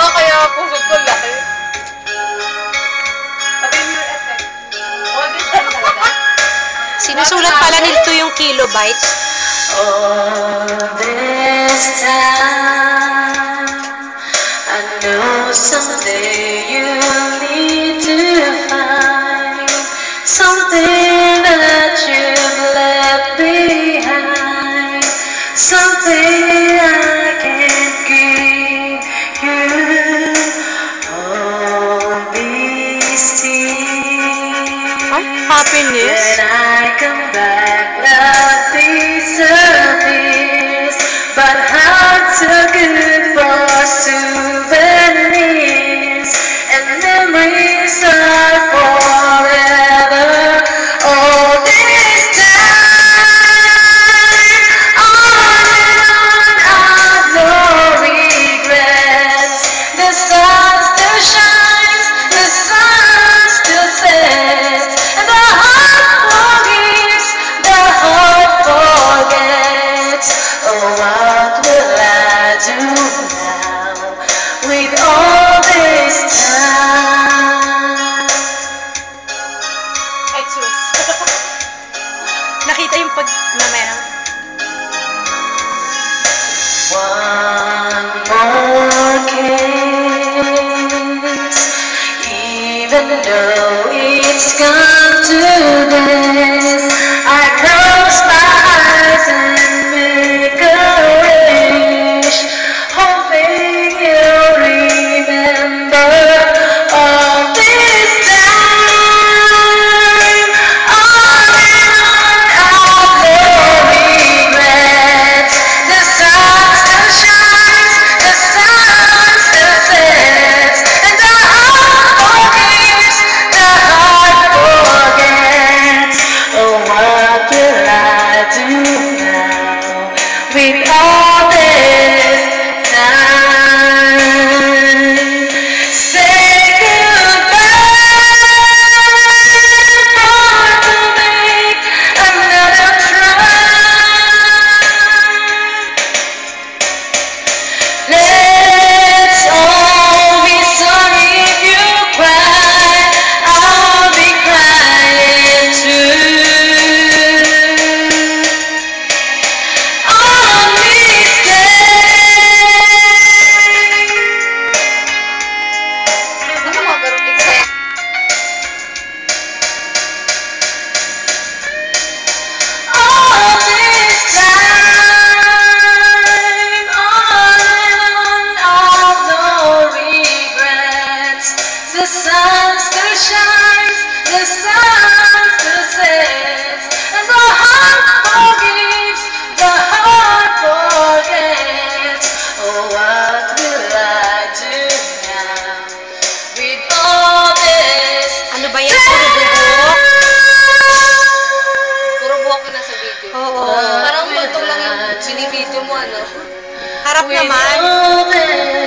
kaya pusod ko laki. Pati yung effect. All this time talaga. Sinusulat pala nito yung kilobytes. All this time, I know someday you'll need to find something that you've left behind, something I can't give you. All these tears. Ay, happiness. When I come back, love disappears, but hearts are good for souvenirs, and memories are forever. All this time, on and on, no regrets. The sun still shines, the sun still sets, and the heart forgives, the heart forgets. Oh, what will I do now with all this time? Exos. Nakita yung pag... mamaya. One more kiss, even though it's come to this, I close my eyes and make a wish, hoping you'll remember all this time. On and on, no regrets. The sun still shines, the sun still sets, and the heart forgives, the heart forgets. Oh, what will I do now with all this time? Say goodbye, for to make another try. Let's all be sorry if you cry. I'll be crying too. On this day, Ano mo, pero excited. all this time, on and on, no regrets. The sun still shines, the sun still sets, and the heart forgives, the heart forgets. Oh, what will I do now with all this? Ano ba yan? Puro buhok? Puro buhok ka na sa video. Oo. Parang multong lang yung binibideo mo, ano? Harap With naman. all this